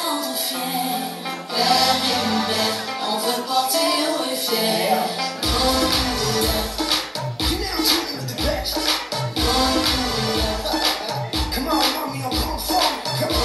rendre fiers. Père et mère, on veut porter haut et fier. Nos couleurs. Come on, mommy, I'm on phone. Come on.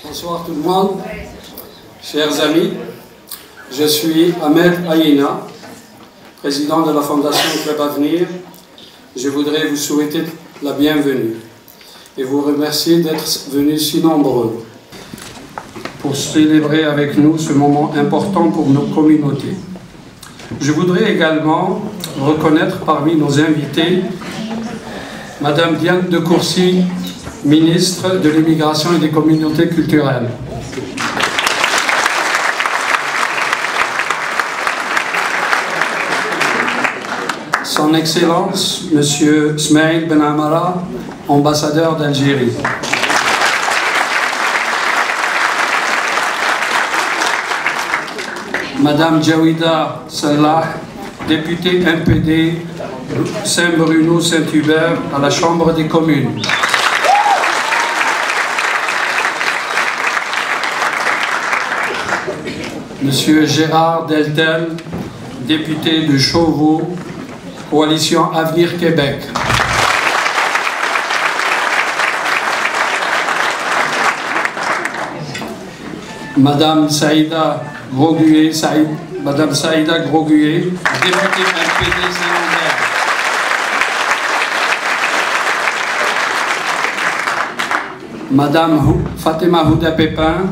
Bonsoir tout le monde, chers amis, je suis Ahmed Ayina, président de la Fondation Club Avenir. Je voudrais vous souhaiter la bienvenue et vous remercier d'être venus si nombreux pour célébrer avec nous ce moment important pour nos communautés. Je voudrais également reconnaître parmi nos invités Madame Diane de Courcy, ministre de l'Immigration et des Communautés culturelles. Son Excellence, Monsieur Smaïl Ben Amara, ambassadeur d'Algérie. Madame Jawida Salah, députée MPD Saint-Bruno-Saint-Hubert à la Chambre des communes. Monsieur Gérard Deltel, député de Chauveau, Coalition Avenir Québec. Madame Saïda Grogué, Madame Saïda Grogué, députée MPD Saint-Lambert. Madame Fatima Houda Pépin,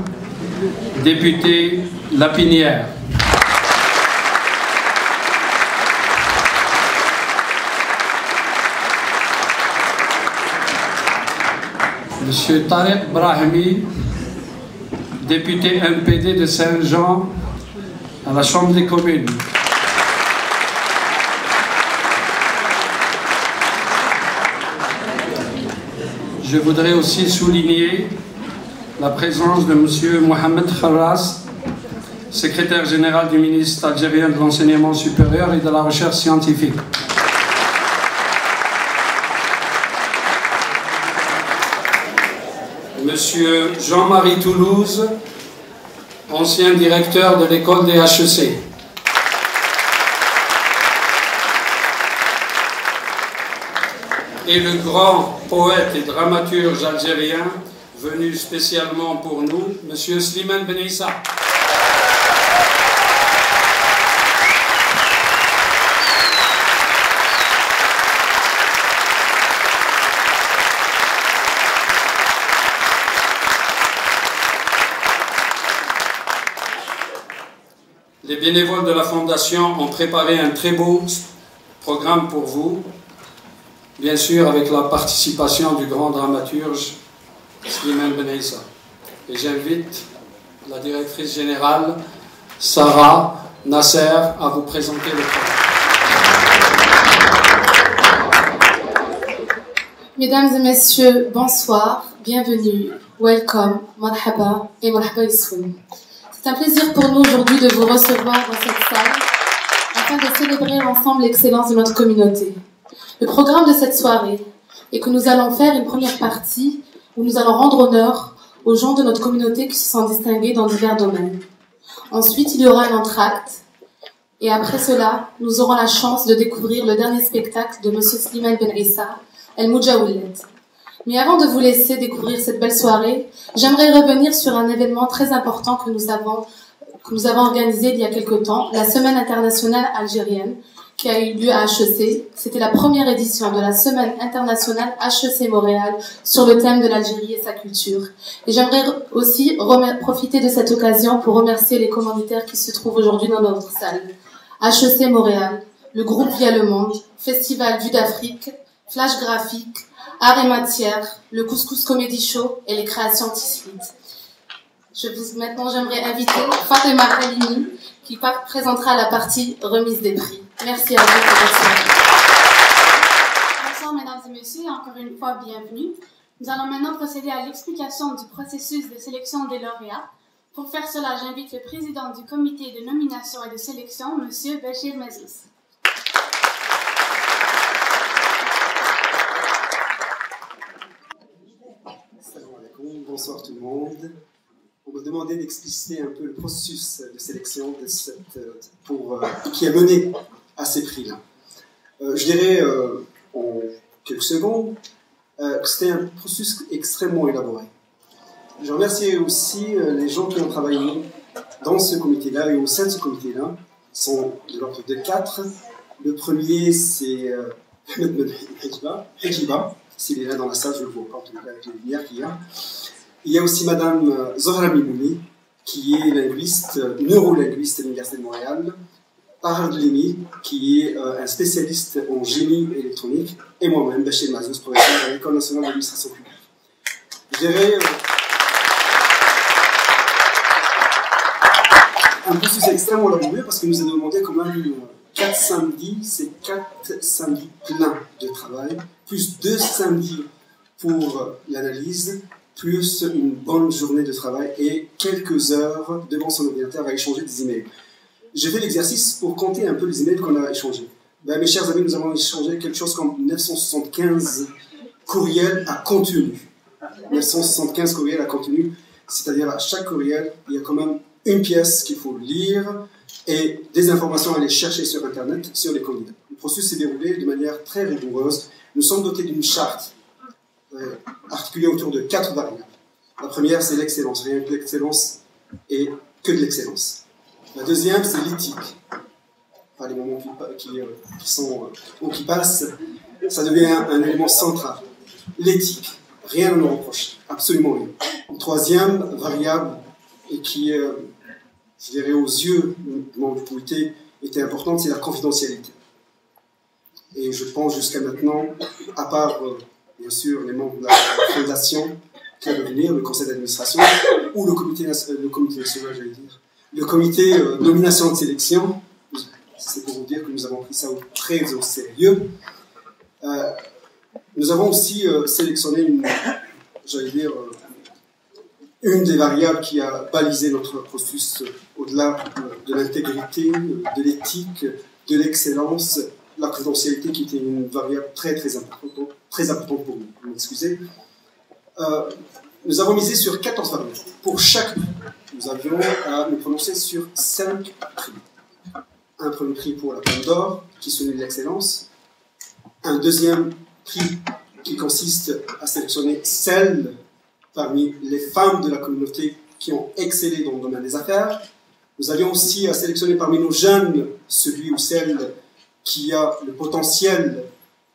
députée Lapinière. Monsieur Tarek Brahimi, député MPD de Saint-Jean à la Chambre des communes. Je voudrais aussi souligner la présence de Monsieur Mohamed Kharras, secrétaire général du ministre algérien de l'Enseignement supérieur et de la Recherche scientifique. Monsieur Jean-Marie Toulouse, ancien directeur de l'école des HEC. Et le grand poète et dramaturge algérien, venu spécialement pour nous, Monsieur Slimane Ben Issa. Les bénévoles de la Fondation ont préparé un très beau programme pour vous, bien sûr avec la participation du grand dramaturge Slimane Ben Issa. Et j'invite la directrice générale, Sarah Nasser, à vous présenter le programme. Mesdames et messieurs, bonsoir, bienvenue, welcome, marhaba et marhaba yissoun. C'est un plaisir pour nous aujourd'hui de vous recevoir dans cette salle afin de célébrer ensemble l'excellence de notre communauté. Le programme de cette soirée est que nous allons faire une première partie où nous allons rendre honneur aux gens de notre communauté qui se sont distingués dans divers domaines. Ensuite, il y aura un entracte. Et après cela, nous aurons la chance de découvrir le dernier spectacle de M. Slimane Ben Issa, El Moudjawillet. Mais avant de vous laisser découvrir cette belle soirée, j'aimerais revenir sur un événement très important que nous avons organisé il y a quelque temps, la Semaine internationale algérienne, qui a eu lieu à HEC. C'était la première édition de la Semaine internationale HEC Montréal sur le thème de l'Algérie et sa culture. Et j'aimerais aussi profiter de cette occasion pour remercier les commanditaires qui se trouvent aujourd'hui dans notre salle. HEC Montréal, le groupe Via le Monde, Festival Vue d'Afrique, Flash Graphique, Art et Matière, le Couscous Comedy Show et les créations Tislit. Maintenant, j'aimerais inviter Fatima Halimi qui présentera la partie remise des prix. Merci à vous pour votre soirée. Bonsoir mesdames et messieurs, encore une fois bienvenue. Nous allons maintenant procéder à l'explication du processus de sélection des lauréats. Pour faire cela, j'invite le président du comité de nomination et de sélection, M. Bachir Mazous. Bonsoir tout le monde. On m'a demandé d'expliciter un peu le processus de sélection qui a mené à ces prix-là. Je dirais en quelques secondes que c'était un processus extrêmement élaboré. Je remercie aussi les gens qui ont travaillé dans ce comité-là et au sein de ce comité-là. Ils sont de l'ordre de 4. Le premier, c'est Ahmed Hajiba. S'il est là dans la salle, je le vois pas, en tout cas avec les lumières qu'il y a. Il y a aussi Madame Zohra Mimouni, qui est linguiste, neurolinguiste à l'Université de Montréal. Arad Lemi, qui est un spécialiste en génie électronique. Et moi-même, Bachir Mazous, professeur à l'École nationale d'administration publique. Je dirais un processus extrêmement laborieux parce que nous avons demandé quand même 4 samedis, c'est 4 samedis pleins de travail, plus 2 samedis pour l'analyse, plus une bonne journée de travail et quelques heures devant son ordinateur à échanger des emails. J'ai fait l'exercice pour compter un peu les emails qu'on a échangés. Ben, mes chers amis, nous avons échangé quelque chose comme 975 courriels à contenu. 975 courriels à contenu, c'est-à-dire à chaque courriel, il y a quand même une pièce qu'il faut lire et des informations à aller chercher sur Internet sur les candidats. Le processus s'est déroulé de manière très rigoureuse. Nous sommes dotés d'une charte articulée autour de 4 variables. La première, c'est l'excellence. Rien que l'excellence et que de l'excellence. La deuxième, c'est l'éthique. Enfin, les moments qui passent, ça devient un élément central. L'éthique. Rien ne nous reproche. Absolument rien. Une troisième variable, et qui, je dirais, aux yeux du membre du comité, était importante, c'est la confidentialité. Et je pense jusqu'à maintenant, à part, bien sûr, les membres de la fondation qui va devenir le conseil d'administration, ou le comité national, j'allais dire, le comité nomination de sélection, c'est pour vous dire que nous avons pris ça très au sérieux. Nous avons aussi sélectionné une des variables qui a balisé notre processus au-delà de l'intégrité, de l'éthique, de l'excellence, la confidentialité qui était une variable très importante pour nous. Vous m'excusez. Nous avons misé sur 14 variables. Pour chaque prix, nous avions à nous prononcer sur 5 prix. Un premier prix pour la Palme d'Or, qui est celui de l'excellence. Un deuxième prix qui consiste à sélectionner celles parmi les femmes de la communauté qui ont excellé dans le domaine des affaires. Nous avions aussi à sélectionner parmi nos jeunes celui ou celle qui a le potentiel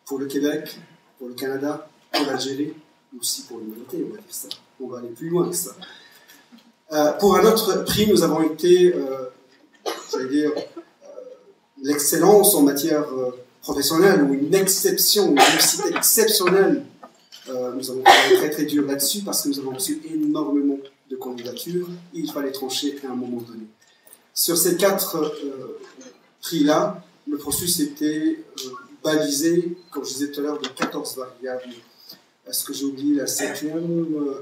pour le Québec, pour le Canada, pour l'Algérie, aussi pour l'humanité, on va dire ça. On va aller plus loin que ça. Pour un autre prix, nous avons été, l'excellence en matière professionnelle, ou une exception, une réussite exceptionnelle. Nous avons travaillé très très dur là-dessus parce que nous avons reçu énormément de candidatures et il fallait trancher à un moment donné. Sur ces 4 prix-là, le processus était balisé, comme je disais tout à l'heure, de 14 variables. Est-ce que j'ai oublié la 7e,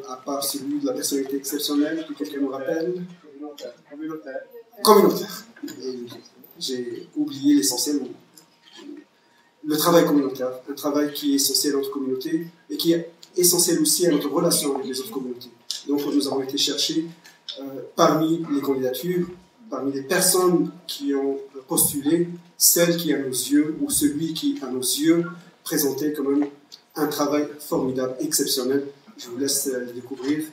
à part celui de la personnalité exceptionnelle, que quelqu'un me rappelle? Communautaire. Et j'ai oublié l'essentiel. Le travail communautaire, un travail qui est essentiel à notre communauté et qui est essentiel aussi à notre relation avec les autres communautés. Donc nous avons été chercher parmi les candidatures, parmi les personnes qui ont postulé, celle qui, à nos yeux, ou celui qui, à nos yeux, présentait quand même un travail formidable, exceptionnel. Je vous laisse le découvrir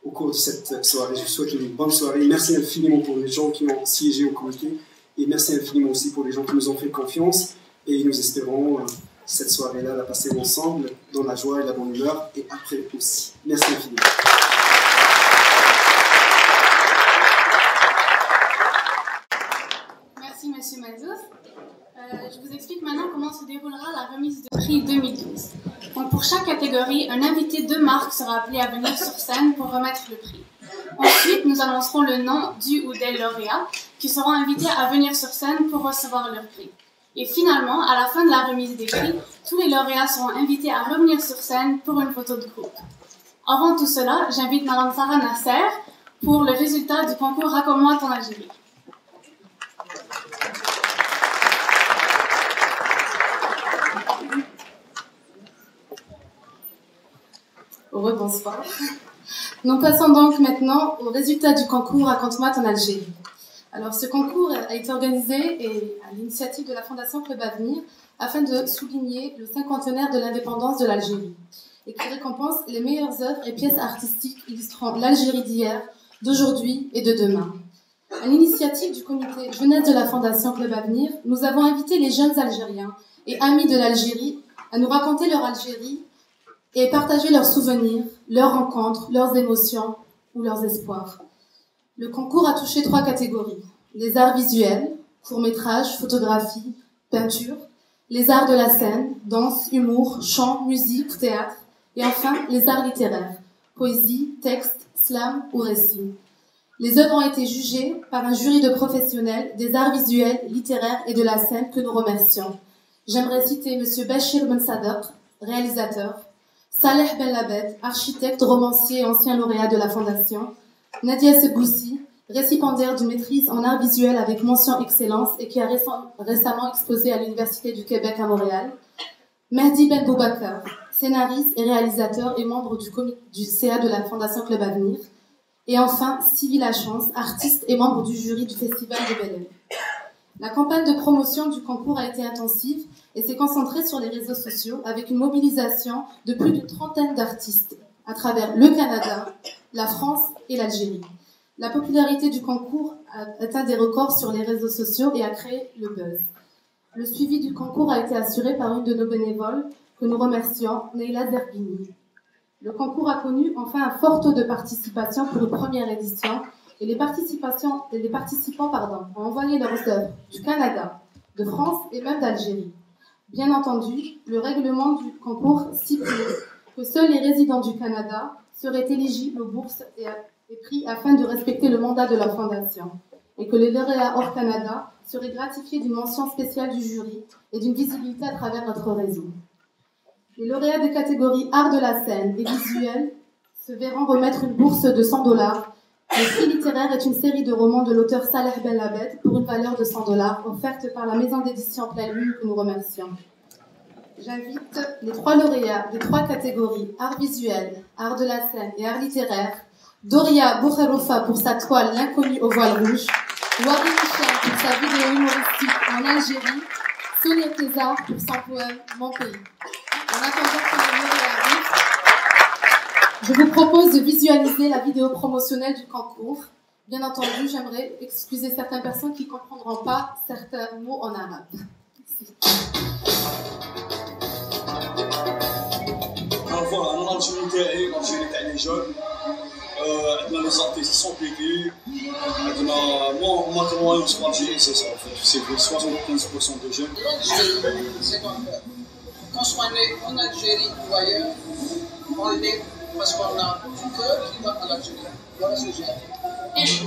au cours de cette soirée. Je vous souhaite une bonne soirée. Merci infiniment pour les gens qui ont siégé au comité et merci infiniment aussi pour les gens qui nous ont fait confiance. Et nous espérons cette soirée-là la passer ensemble dans la joie et la bonne humeur et après aussi. Merci infiniment. Merci, Monsieur Mazouz. Je vous explique maintenant comment se déroulera la remise de prix 2012. Donc, pour chaque catégorie, un invité de marque sera appelé à venir sur scène pour remettre le prix. Ensuite, nous annoncerons le nom du ou des lauréats qui seront invités à venir sur scène pour recevoir leur prix. Et finalement, à la fin de la remise des prix, tous les lauréats seront invités à revenir sur scène pour une photo de groupe. Avant tout cela, j'invite Mme Sarah Nasser pour le résultat du concours Raconte-moi ton Algérie. Bonsoir. Nous passons donc maintenant au résultat du concours Raconte-moi ton Algérie. Alors, ce concours a été organisé à l'initiative de la Fondation Club Avenir afin de souligner le cinquantenaire de l'indépendance de l'Algérie et qui récompense les meilleures œuvres et pièces artistiques illustrant l'Algérie d'hier, d'aujourd'hui et de demain. À l'initiative du comité jeunesse de la Fondation Club Avenir, nous avons invité les jeunes Algériens et amis de l'Algérie à nous raconter leur Algérie et partager leurs souvenirs, leurs rencontres, leurs émotions ou leurs espoirs. Le concours a touché 3 catégories. Les arts visuels, courts-métrages, photographie, peinture, les arts de la scène, danse, humour, chant, musique, théâtre, et enfin les arts littéraires, poésie, texte, slam ou récit. Les œuvres ont été jugées par un jury de professionnels des arts visuels, littéraires et de la scène que nous remercions. J'aimerais citer M. Bachir Ben Sadek, réalisateur, Saleh Ben Labed, architecte, romancier et ancien lauréat de la Fondation, Nadia Seboussi, récipiendaire d'une maîtrise en art visuel avec mention excellence et qui a récemment exposé à l'Université du Québec à Montréal, Mehdi Ben Boubacar, scénariste et réalisateur et membre du CA de la Fondation Club Avenir, et enfin Sylvie Lachance, artiste et membre du jury du Festival de Bel Air. La campagne de promotion du concours a été intensive et s'est concentrée sur les réseaux sociaux avec une mobilisation de plus d'une trentaine d'artistes à travers le Canada, la France et l'Algérie. La popularité du concours a atteint des records sur les réseaux sociaux et a créé le buzz. Le suivi du concours a été assuré par une de nos bénévoles que nous remercions, Neila Zerbini. Le concours a connu enfin un fort taux de participation pour une première édition et les participants ont envoyé leurs œuvres du Canada, de France et même d'Algérie. Bien entendu, le règlement du concours stipule que seuls les résidents du Canada seraient éligibles aux bourses et prix afin de respecter le mandat de leur fondation, et que les lauréats hors Canada seraient gratifiés d'une mention spéciale du jury et d'une visibilité à travers notre réseau. Les lauréats des catégories art de la scène et visuel se verront remettre une bourse de $100. Le prix littéraire est une série de romans de l'auteur Saleh Ben Labed pour une valeur de $100 offerte par la maison d'édition Pleine Lune que nous remercions. J'invite les 3 lauréats des 3 catégories art visuel, art de la scène et art littéraire, Doria Bouharoufa pour sa toile L'inconnu au voile rouge, Wari Michel pour sa vidéo humoristique En Algérie, Sonia César pour son poème Mon pays. En attendant que les lauréats arrivent, je vous propose de visualiser la vidéo promotionnelle du concours. Bien entendu, j'aimerais excuser certaines personnes qui ne comprendront pas certains mots en arabe. Merci. Voilà, on a l'Algérie تاع les jeunes. عندنا les artistes sont pétés. Moi, comment je suis en Algérie, c'est ça en fait. C'est 75% de jeunes. L'Algérie, c'est un peuple. Qu'on soit né en Algérie ou ailleurs, on l'est parce qu'on a du cœur qui va en Algérie. Voilà ce que j'ai dit.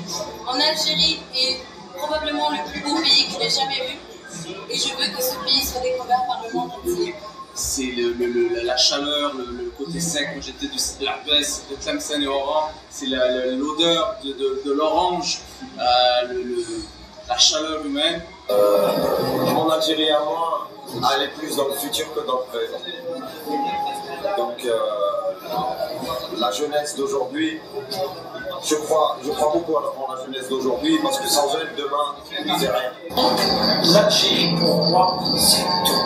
En Algérie est probablement le plus beau pays que j'ai jamais vu. Et je veux que ce pays soit découvert par le monde entier. C'est la chaleur, le côté sec. Quand j'étais de l'Arbès, de Tlemcen et Oran, c'est l'odeur de l'orange, la chaleur humaine. Mon Algérie à moi, elle est plus dans le futur que dans le présent. Donc la jeunesse d'aujourd'hui, je crois beaucoup en la jeunesse d'aujourd'hui parce que sans elle, demain, il n'y a rien. L'Algérie pour moi, c'est tout.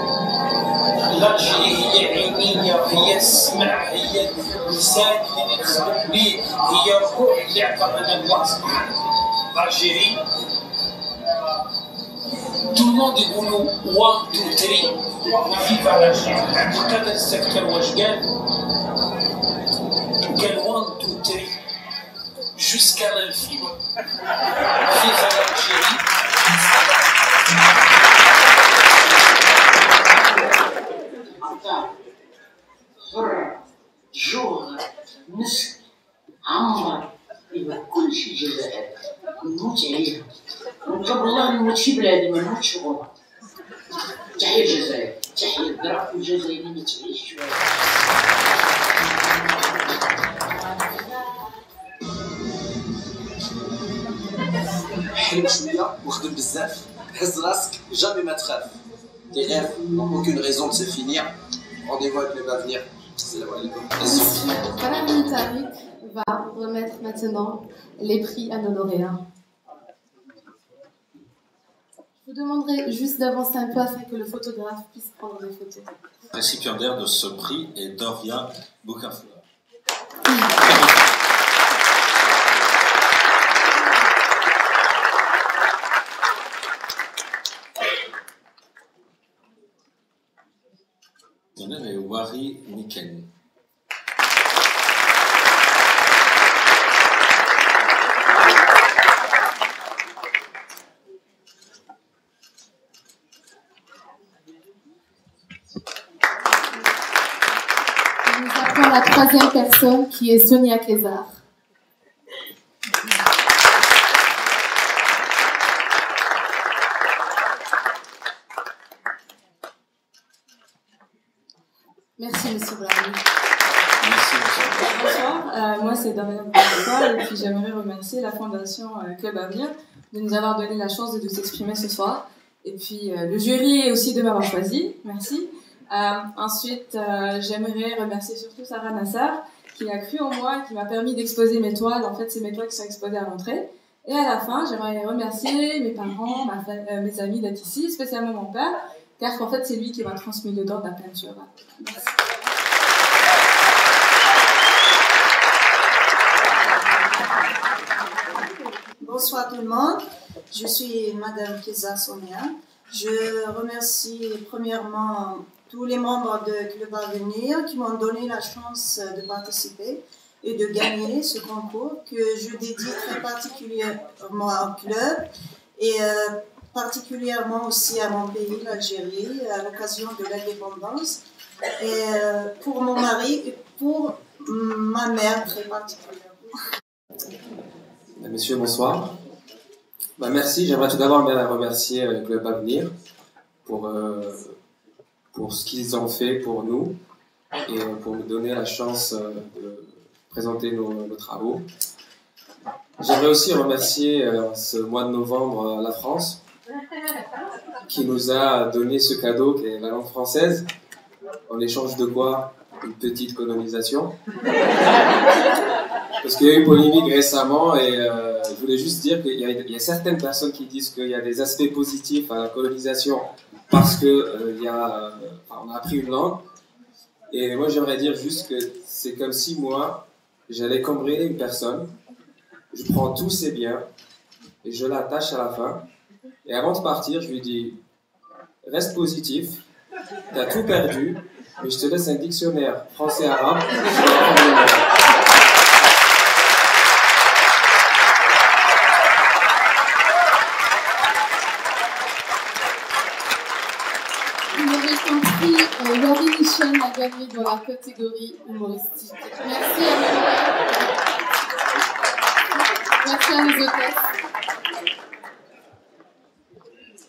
الألجيري هي عينية، هي السمع، هي اللسان اللي نخدم به، هي الروح اللي عطانا الله سبحانه. الألجيري tout le monde يقولوا 1 2 3 فيفا الألجيري. عبد القادر السكتر واش قال؟ قال 1 2 3 jusqu'à l'infini. فيفا الألجيري. حر جوع مسك عمر يبقى كل شيء جزائر نموت عليها ونطلب الله ما نموتش بلادي ما نموتش غربة. تحية الجزائر، تحية الدرك والجزائريين تعيش شوية. حلم شوية وخدم بزاف هز راسك جامي ما تخاف. Tes rêves n'ont aucune raison de se finir. Rendez-vous avec le avenir. Salam alaikum. Farah Tariq va remettre maintenant les prix à nos lauréats. Je vous demanderai juste d'avancer un peu afin que le photographe puisse prendre des photos. Récipiendaire de ce prix est Doria Boukafla. L'honneur est Wari Niken. Nous appelons la troisième personne qui est Sonia Kézar. Merci, Monsieur Brahimi. Bonsoir, moi c'est Doria Boukafla et puis j'aimerais remercier la Fondation Club Avenir de nous avoir donné la chance de nous exprimer ce soir. Et puis le jury aussi de m'avoir choisi, merci. Ensuite, j'aimerais remercier surtout Sarah Nasser qui a cru en moi et qui m'a permis d'exposer mes toiles. En fait, c'est mes toiles qui sont exposées à l'entrée. Et à la fin, j'aimerais remercier mes parents, mes amis d'être ici, spécialement mon père, car en fait, c'est lui qui m'a transmis le don de la peinture. Merci. Bonsoir tout le monde, je suis Madame Kézar Sonia. Je remercie premièrement tous les membres de Club Avenir qui m'ont donné la chance de participer et de gagner ce concours que je dédie très particulièrement au club et particulièrement aussi à mon pays, l'Algérie, à l'occasion de l'indépendance, et pour mon mari et pour ma mère très particulièrement. Messieurs, bonsoir. Merci, j'aimerais tout d'abord bien remercier Club Avenir pour ce qu'ils ont fait pour nous et pour nous donner la chance de présenter nos travaux. J'aimerais aussi remercier ce mois de novembre la France qui nous a donné ce cadeau qui est la langue française, en échange de quoi? Une petite colonisation. Parce qu'il y a eu polémique récemment et je voulais juste dire qu'il y a certaines personnes qui disent qu'il y a des aspects positifs à la colonisation parce que on a appris une langue. Et moi j'aimerais dire juste que c'est comme si moi j'allais cambrioler une personne, je prends tous ses biens et je l'attache à la fin. Et avant de partir, je lui dis reste positif, t'as tout perdu, mais je te laisse un dictionnaire français-arabe. Laurie Michel a gagné dans la catégorie humoristique. Merci à vous. Merci à nos hôtesses.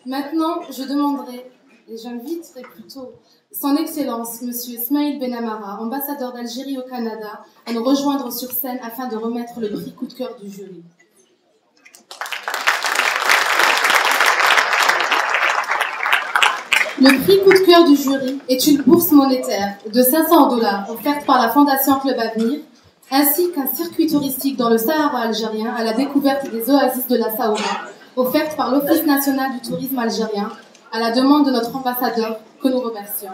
Maintenant, je demanderai, et j'inviterai plutôt, Son Excellence, Monsieur Ismaïl Benamara, ambassadeur d'Algérie au Canada, à nous rejoindre sur scène afin de remettre le prix coup de cœur du jury. Le prix coup de cœur du jury est une bourse monétaire de $500 offerte par la Fondation Club Avenir, ainsi qu'un circuit touristique dans le Sahara algérien à la découverte des oasis de la Saoura, offerte par l'Office national du tourisme algérien, à la demande de notre ambassadeur, que nous remercions.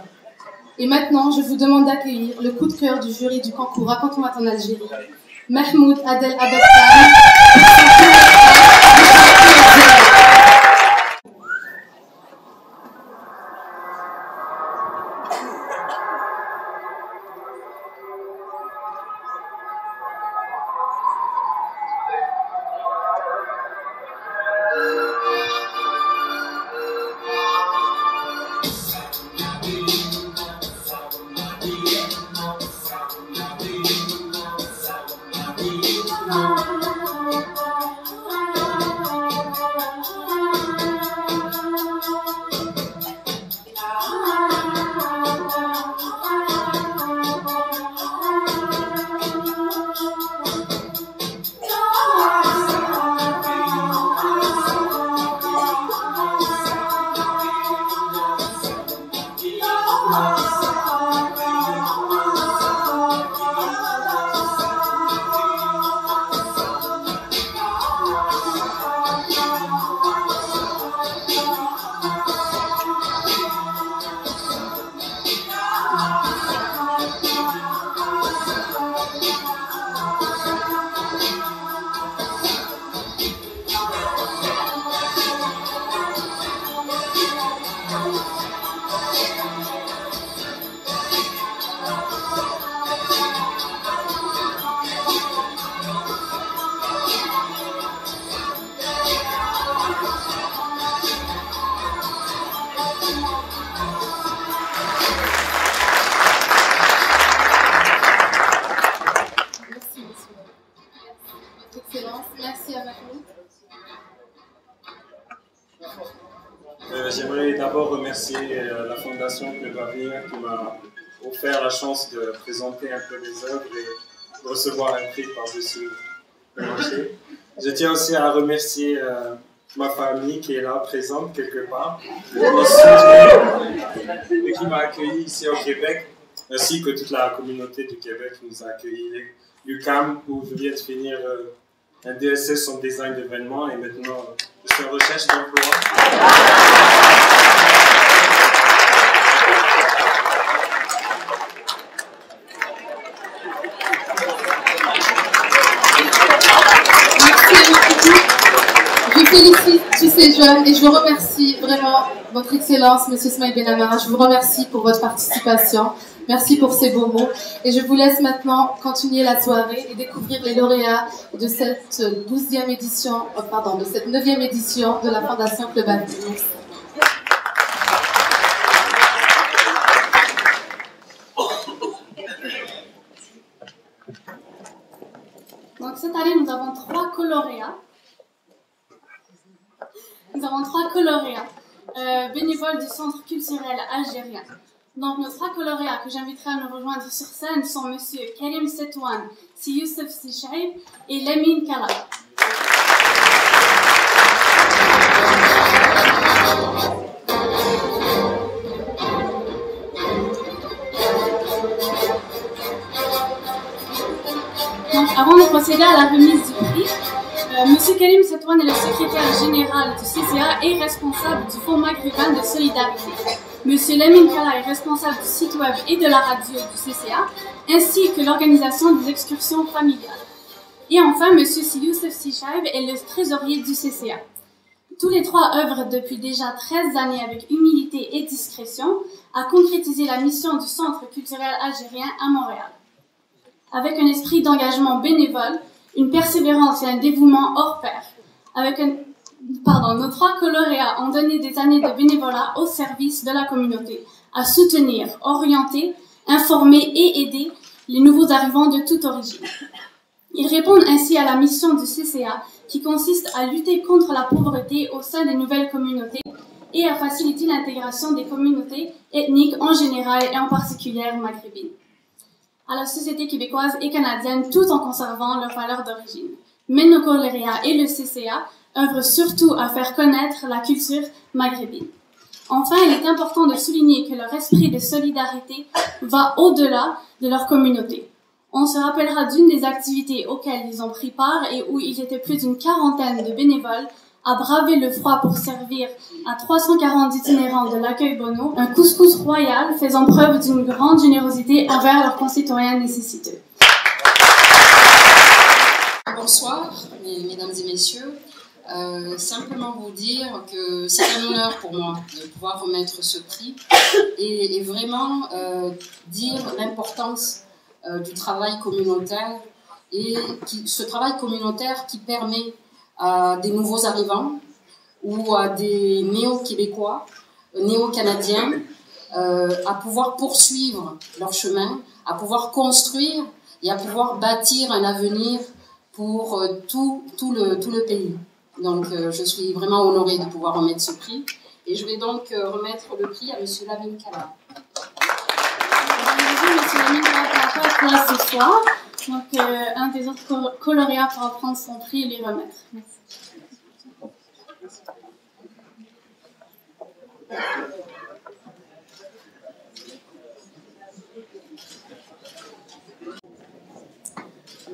Et maintenant, je vous demande d'accueillir le coup de cœur du jury du concours Raconte-moi ton Algérie, Mahmoud Adel Abastan. J'aimerais d'abord remercier la Fondation Club Avenir qui m'a offert la chance de présenter un peu les œuvres et de recevoir un prix par-dessus le marché. Je tiens aussi à remercier ma famille qui est là, présente quelque part, et qui m'a accueilli ici au Québec, ainsi que toute la communauté du Québec qui nous a accueillis. L'UQAM, où je viens de finir un DSS en design d'événements et maintenant je suis en recherche d'emploi. Je félicite tous ces jeunes et je vous remercie vraiment, Votre Excellence, Monsieur Ismaïl Benamara, je vous remercie pour votre participation. Merci pour ces beaux mots. Et je vous laisse maintenant continuer la soirée et découvrir les lauréats de cette 12e édition, de cette 9e édition de la Fondation Club Avenir. Donc cette année, nous avons 3 coloréats. Nous avons 3 coloréats bénévoles du Centre culturel algérien. Donc nos 3 coloréats que j'inviterai à nous rejoindre sur scène sont Monsieur Karim Setouane, Si Youssef Si Chaib et Lamine Kala. Donc avant de procéder à la remise du prix, Monsieur Karim Setouane est le secrétaire général du CCA et responsable du Fonds maghrébin de solidarité. Monsieur Lamine Kala est responsable du site web et de la radio du CCA, ainsi que l'organisation des excursions familiales. Et enfin, Monsieur Si Youssef Si Chaib est le trésorier du CCA. Tous les 3 œuvrent depuis déjà 13 années avec humilité et discrétion à concrétiser la mission du Centre culturel algérien à Montréal. Avec un esprit d'engagement bénévole, une persévérance et un dévouement hors pair. Nos 3 coloréats ont donné des années de bénévolat au service de la communauté, à soutenir, orienter, informer et aider les nouveaux arrivants de toute origine. Ils répondent ainsi à la mission du CCA qui consiste à lutter contre la pauvreté au sein des nouvelles communautés et à faciliter l'intégration des communautés ethniques en général et en particulier maghrébines à la société québécoise et canadienne tout en conservant leurs valeurs d'origine. Mais nos lauréats et le CCA œuvrent surtout à faire connaître la culture maghrébine. Enfin, il est important de souligner que leur esprit de solidarité va au-delà de leur communauté. On se rappellera d'une des activités auxquelles ils ont pris part et où ils étaient plus d'une quarantaine de bénévoles à braver le froid pour servir à 340 itinérants de l'accueil Bono un couscous royal faisant preuve d'une grande générosité envers leurs concitoyens nécessiteux. Bonsoir, mesdames et messieurs. Simplement vous dire que c'est un honneur pour moi de pouvoir remettre ce prix et vraiment dire l'importance du travail communautaire et ce travail communautaire qui permet à des nouveaux arrivants ou à des néo-québécois, néo-canadiens à pouvoir poursuivre leur chemin, à pouvoir construire et à pouvoir bâtir un avenir pour tout le pays. Donc, je suis vraiment honorée de pouvoir remettre ce prix. Et je vais donc remettre le prix à M. Lamine Kala. Bonjour, M. Lamine Kala, ce soir. Donc, un des autres lauréats pourra prendre son prix et lui remettre. Merci.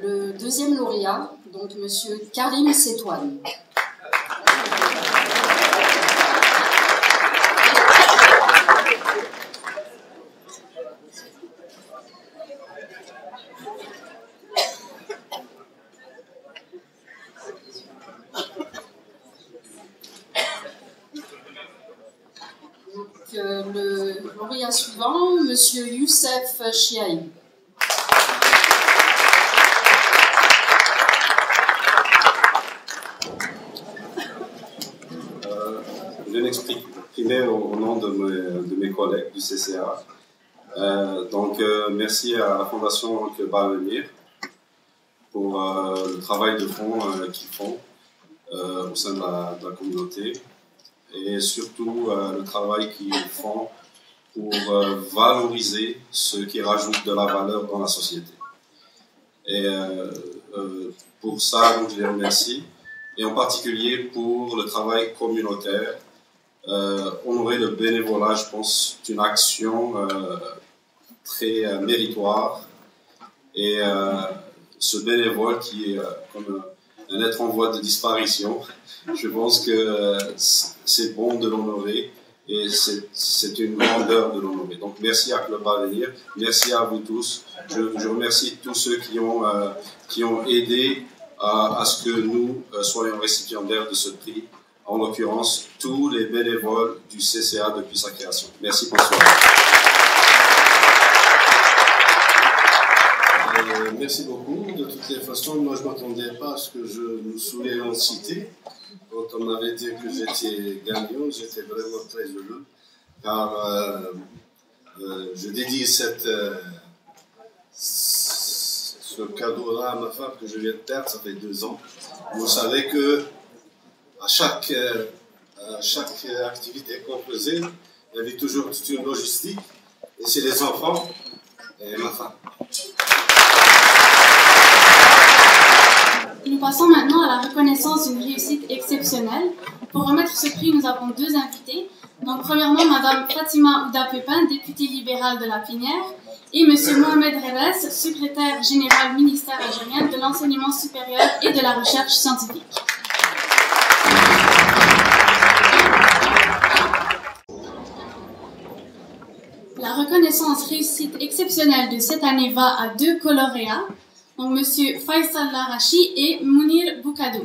Le deuxième lauréat, donc M. Karim Setouane. Le lauréat suivant, M. Youssef Chiaï. Je vais m'exprimer au nom de mes collègues du CCA. Merci à la Fondation Club Avenir pour le travail de fond qu'ils font au sein de la communauté et surtout le travail qu'ils font pour valoriser ceux qui rajoutent de la valeur dans la société. Et pour ça, donc, je les remercie, et en particulier pour le travail communautaire. Honorer le bénévolat, je pense, c'est une action très méritoire. Et ce bénévole qui est comme un être en voie de disparition, je pense que c'est bon de l'honorer et c'est une grandeur de l'honorer. Donc merci à Club Avenir, merci à vous tous. Je remercie tous ceux qui ont aidé à ce que nous soyons récipiendaires de ce prix. En l'occurrence, tous les bénévoles du CCA depuis sa création. Merci, bonsoir. Merci beaucoup. De toutes les façons, moi je ne m'attendais pas à ce que je me souvienne en citer. Quand on m'avait dit que j'étais gagnant, j'étais vraiment très heureux. Car je dédie ce cadeau-là à ma femme que je viens de perdre, ça fait 2 ans. Vous savez que à chaque activité qu'on faisait, il y avait toujours toute une logistique, et c'est les enfants et ma femme. Nous passons maintenant à la reconnaissance d'une réussite exceptionnelle. Pour remettre ce prix, nous avons 2 invités. Donc, premièrement, Mme Fatima Ouda-Pépin, députée libérale de la Pinière, et M. Mohamed Reves, secrétaire général ministère algérien de l'enseignement supérieur et de la recherche scientifique. La reconnaissance réussite exceptionnelle de cette année va à 2 lauréats, donc M. Faisal Larachi et Mounir Boukadou.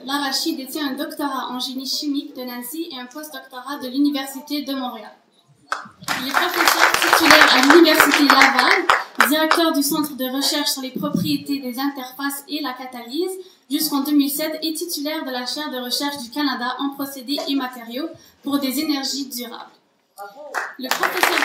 Larachi détient un doctorat en génie chimique de Nancy et un post-doctorat de l'Université de Montréal. Il est professeur titulaire à l'Université Laval directeur du Centre de recherche sur les propriétés des interfaces et la catalyse jusqu'en 2007 et titulaire de la chaire de recherche du Canada en procédés et matériaux pour des énergies durables. Le professeur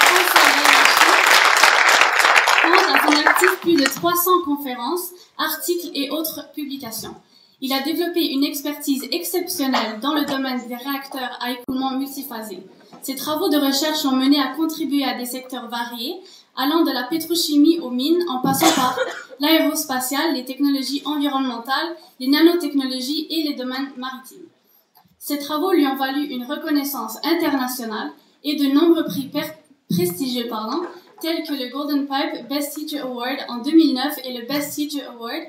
compte à son actif plus de 300 conférences, articles et autres publications. Il a développé une expertise exceptionnelle dans le domaine des réacteurs à écoulement multiphasé. Ses travaux de recherche l'ont mené à contribuer à des secteurs variés, allant de la pétrochimie aux mines, en passant par l'aérospatiale, les technologies environnementales, les nanotechnologies et les domaines maritimes. Ces travaux lui ont valu une reconnaissance internationale et de nombreux prix prestigieux, tels que le Golden Pipe Best Teacher Award en 2009 et le Best Teacher Award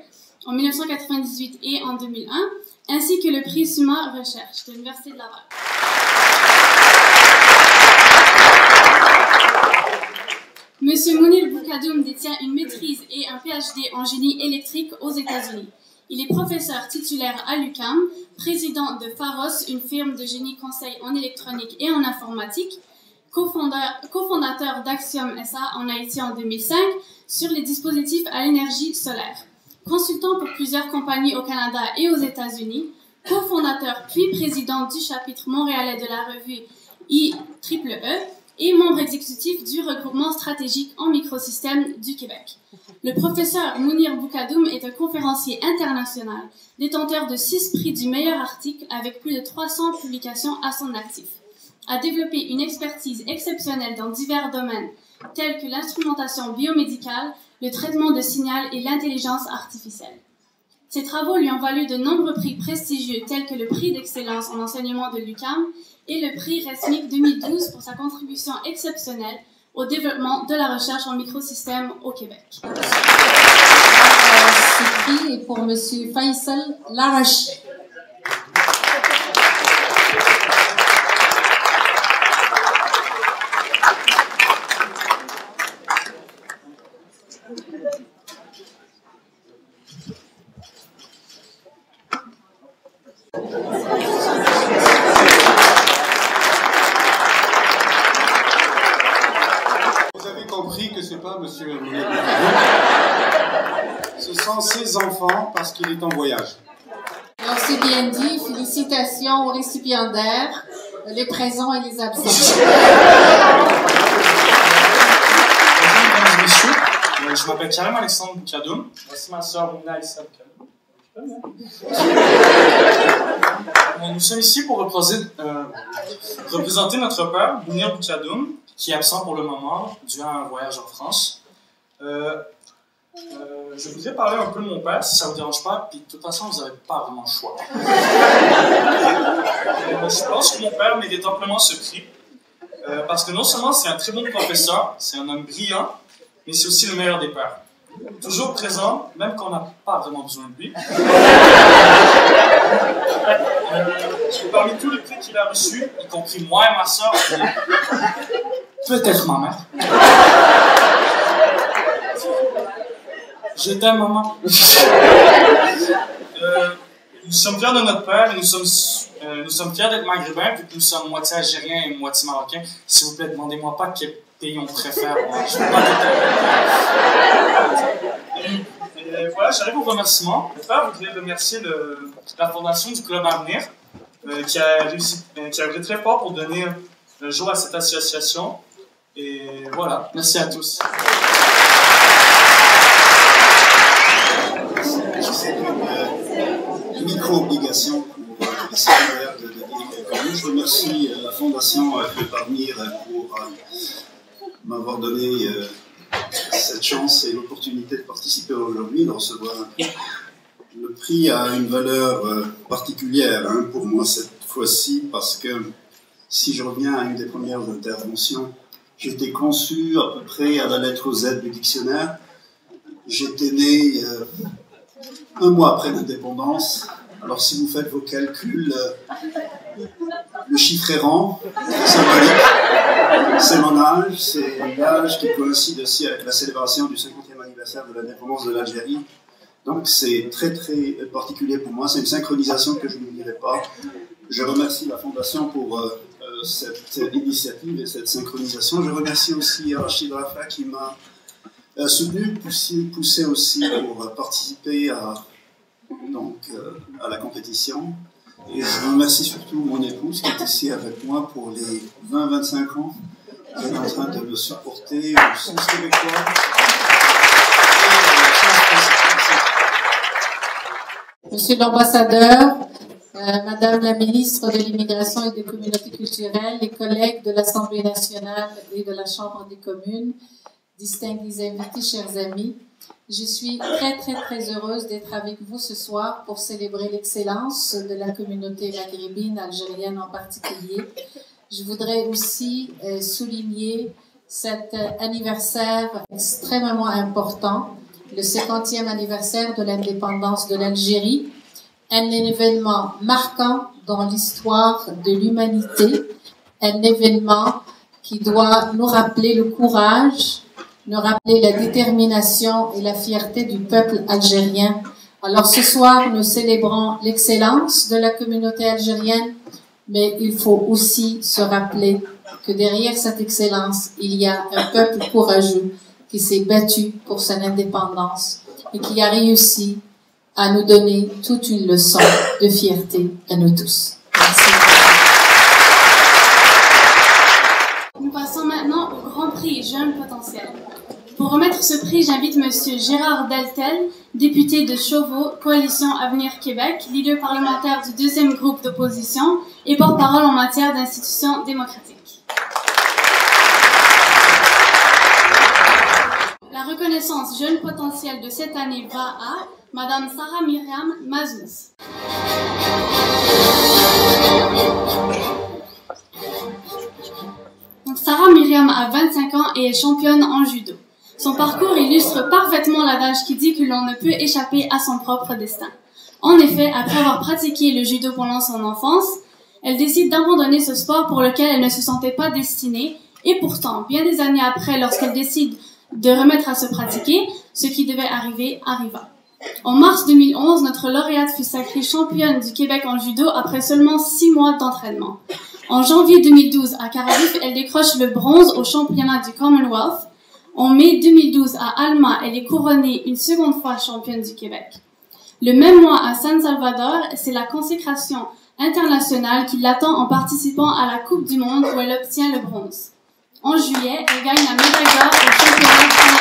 en 1998 et en 2001, ainsi que le prix Summa Recherche de l'Université de Laval. Monsieur Mounir Boukadoum détient une maîtrise et un PhD en génie électrique aux États-Unis. Il est professeur titulaire à l'UQAM, président de Pharos, une firme de génie conseil en électronique et en informatique, cofondateur d'Axiom SA en Haïti en 2005 sur les dispositifs à l'énergie solaire, consultant pour plusieurs compagnies au Canada et aux États-Unis, cofondateur puis président du chapitre montréalais de la revue IEEE et membre exécutif du regroupement stratégique en microsystèmes du Québec. Le professeur Mounir Boukadoum est un conférencier international, détenteur de 6 prix du meilleur article avec plus de 300 publications à son actif. A développé une expertise exceptionnelle dans divers domaines, tels que l'instrumentation biomédicale, le traitement de signal et l'intelligence artificielle. Ses travaux lui ont valu de nombreux prix prestigieux tels que le prix d'excellence en enseignement de l'UQAM et le prix RESMIC 2012 pour sa contribution exceptionnelle au développement de la recherche en microsystèmes au Québec. Ce prix est pour M. Faisal Larachi. Monsieur Mounir. Ce sont ses enfants parce qu'il est en voyage. Alors c'est bien dit, félicitations aux récipiendaires, les présents et les absents. Mesdames et messieurs, je m'appelle Karim Alexandre Boukadoum. Voici ma sœur Mouna Issa Boukadoum. Nous sommes ici pour représenter notre père, Mounir Boukadoum, qui est absent pour le moment, dû à un voyage en France. Je voudrais parler un peu de mon père, si ça ne vous dérange pas, puis de toute façon, vous n'avez pas vraiment le choix. Je pense que mon père mérite amplement ce prix, parce que non seulement c'est un très bon professeur, c'est un homme brillant, mais c'est aussi le meilleur des pères. Toujours présent, même quand on n'a pas vraiment besoin de lui. Parmi tous les prix qu'il a reçus, y compris moi et ma soeur, peut-être ma mère. Je t'aime, maman. Nous sommes fiers de notre père et nous sommes fiers d'être maghrébins, puis que nous sommes moitié algériens et moitié marocains. S'il vous plaît, demandez-moi pas quel pays on préfère. Moi. Je veux pas voilà, j'arrive au remerciement. Mon père voudrait remercier la fondation du Club Avenir, qui a œuvré très fort pour donner le jour à cette association. Et voilà, merci à tous. C'est une micro-obligation pour les citoyens de dire quelques mots. Je remercie la Fondation Club Avenir pour m'avoir donné cette chance et l'opportunité de participer aujourd'hui, de recevoir un prix. Le prix a une valeur particulière pour moi cette fois-ci, parce que si je reviens à une des premières interventions, j'étais conçu à peu près à la lettre Z du dictionnaire. J'étais né un mois après l'indépendance. Alors si vous faites vos calculs, le chiffre errant, symbolique, c'est mon âge, c'est l'âge qui coïncide aussi avec la célébration du 50e anniversaire de l'indépendance de l'Algérie. Donc c'est très très particulier pour moi, c'est une synchronisation que je n'oublierai pas. Je remercie la Fondation pour cette initiative et cette synchronisation. Je remercie aussi Rachid Rafa qui m'a soutenu, poussé aussi pour participer à la compétition. Et je remercie surtout mon épouse qui est ici avec moi pour les 20-25 ans. Elle est en train de me supporter au sens québécois. Monsieur l'ambassadeur, Madame la ministre de l'Immigration et des Communautés culturelles, les collègues de l'Assemblée nationale et de la Chambre des communes, distingués invités, chers amis, je suis très heureuse d'être avec vous ce soir pour célébrer l'excellence de la communauté maghrébine, algérienne en particulier. Je voudrais aussi souligner cet anniversaire extrêmement important, le 50e anniversaire de l'indépendance de l'Algérie, un événement marquant dans l'histoire de l'humanité, un événement qui doit nous rappeler le courage, nous rappeler la détermination et la fierté du peuple algérien. Alors ce soir, nous célébrons l'excellence de la communauté algérienne, mais il faut aussi se rappeler que derrière cette excellence, il y a un peuple courageux qui s'est battu pour son indépendance et qui a réussi à nous donner toute une leçon de fierté à nous tous. Merci. Nous passons maintenant au Grand Prix Jeunes Potentiels. Pour remettre ce prix, j'invite Monsieur Gérard Deltel, député de Chauveau, Coalition Avenir Québec, leader parlementaire du deuxième groupe d'opposition et porte-parole en matière d'institutions démocratiques. La reconnaissance Jeunes Potentiels de cette année va à Madame Sarah Myriam Mazouz. Sarah Myriam a 25 ans et est championne en judo. Son parcours illustre parfaitement l'adage qui dit que l'on ne peut échapper à son propre destin. En effet, après avoir pratiqué le judo pendant son enfance, elle décide d'abandonner ce sport pour lequel elle ne se sentait pas destinée, et pourtant, bien des années après, lorsqu'elle décide de remettre à se pratiquer, ce qui devait arriver arriva. En mars 2011, notre lauréate fut sacrée championne du Québec en judo après seulement 6 mois d'entraînement. En janvier 2012, à Cardiff, elle décroche le bronze au championnat du Commonwealth. En mai 2012, à Alma, elle est couronnée une seconde fois championne du Québec. Le même mois, à San Salvador, c'est la consécration internationale qui l'attend en participant à la Coupe du Monde où elle obtient le bronze. En juillet, elle gagne la médaille d'or au championnat du Canada.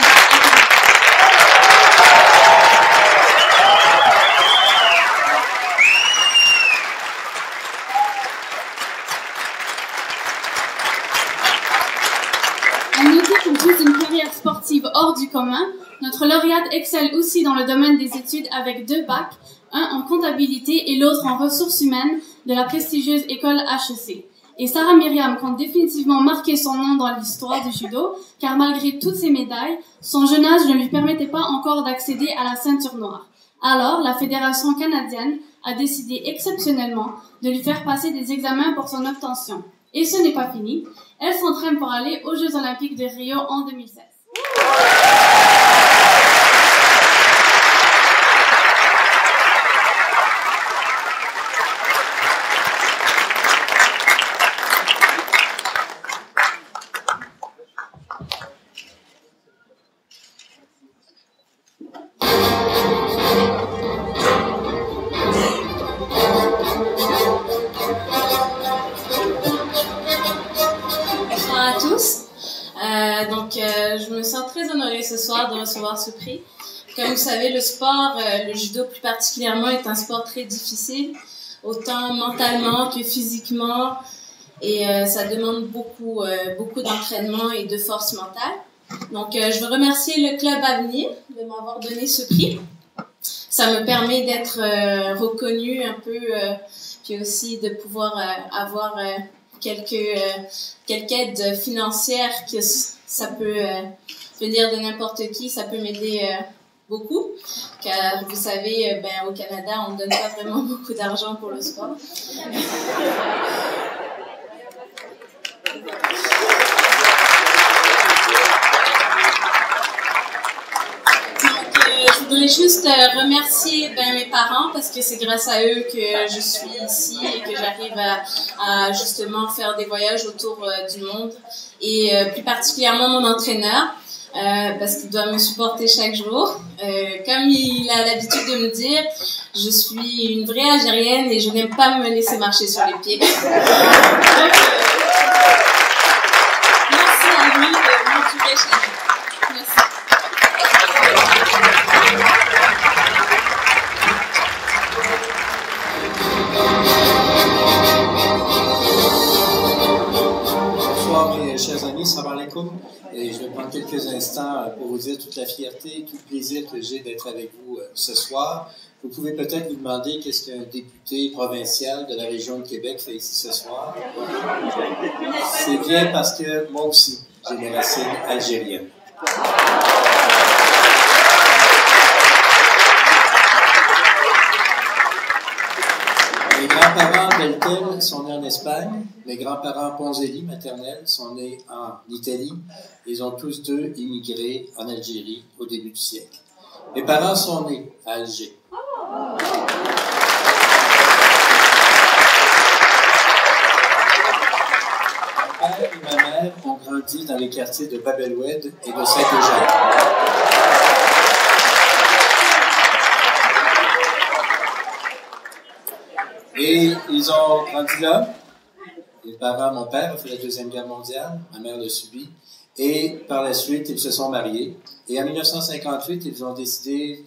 Sportive hors du commun, notre lauréate excelle aussi dans le domaine des études avec 2 bacs, un en comptabilité et l'autre en ressources humaines de la prestigieuse école HEC. Et Sarah Myriam compte définitivement marquer son nom dans l'histoire du judo, car malgré toutes ses médailles, son jeune âge ne lui permettait pas encore d'accéder à la ceinture noire. Alors, la Fédération canadienne a décidé exceptionnellement de lui faire passer des examens pour son obtention. Et ce n'est pas fini, elle s'entraîne pour aller aux Jeux Olympiques de Rio en 2016. Je me sens très honorée ce soir de recevoir ce prix. Comme vous savez, le sport, le judo plus particulièrement, est un sport très difficile, autant mentalement que physiquement, et ça demande beaucoup d'entraînement et de force mentale. Donc, je veux remercier le Club Avenir de m'avoir donné ce prix. Ça me permet d'être reconnue un peu, puis aussi de pouvoir avoir quelques aides financières que ça peut venir de n'importe qui, ça peut m'aider beaucoup, car vous savez, au Canada, on ne donne pas vraiment beaucoup d'argent pour le sport. Je voudrais juste remercier mes parents parce que c'est grâce à eux que je suis ici et que j'arrive à justement faire des voyages autour du monde, et plus particulièrement mon entraîneur parce qu'il doit me supporter chaque jour. Comme il a l'habitude de me dire, je suis une vraie Algérienne et je n'aime pas me laisser marcher sur les pieds. Donc, merci à lui de m'entourer chaque jour. Merci. Bonsoir mes chers amis, salam alaikum. Et je vais prendre quelques instants pour vous dire toute la fierté et tout le plaisir que j'ai d'être avec vous ce soir. Vous pouvez peut-être vous demander qu'est-ce qu'un député provincial de la région de Québec fait ici ce soir. C'est bien parce que moi aussi, j'ai des racines algériennes. Mes grands-parents Beltel sont nés en Espagne. Mes grands-parents Ponzelli, maternels, sont nés en Italie. Ils ont tous deux immigré en Algérie au début du siècle. Mes parents sont nés à Alger. Mon père et ma mère ont grandi dans les quartiers de Bab el-Oued et de Saint-Eugène. Et ils ont grandi là. Les parents, mon père a fait la Deuxième Guerre mondiale, ma mère l'a subi. Et par la suite, ils se sont mariés. Et en 1958, ils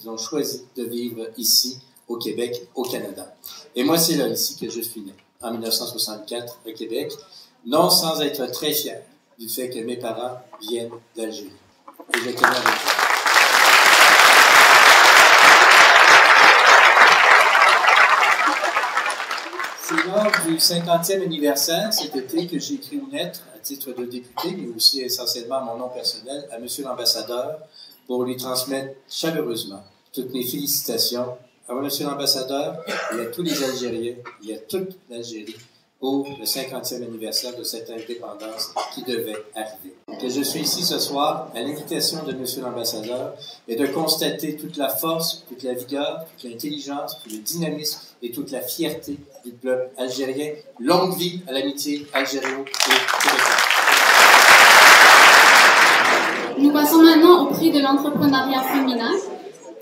ont choisi de vivre ici, au Québec, au Canada. Et moi, c'est là, ici, que je suis né, en 1964, au Québec, non sans être très fier du fait que mes parents viennent d'Algérie. Et je tenais avec vous. C'est lors du 50e anniversaire cet été que j'ai écrit une lettre à titre de député, mais aussi essentiellement à mon nom personnel, à M. l'ambassadeur, pour lui transmettre chaleureusement toutes mes félicitations à M. l'ambassadeur et à tous les Algériens et à toute l'Algérie pour le 50e anniversaire de cette indépendance qui devait arriver. Que je suis ici ce soir à l'invitation de M. l'ambassadeur et de constater toute la force, toute la vigueur, toute l'intelligence, tout le dynamisme et toute la fierté du peuple algérien. Longue vie à l'amitié algério-québécoise. Nous passons maintenant au prix de l'entrepreneuriat féminin.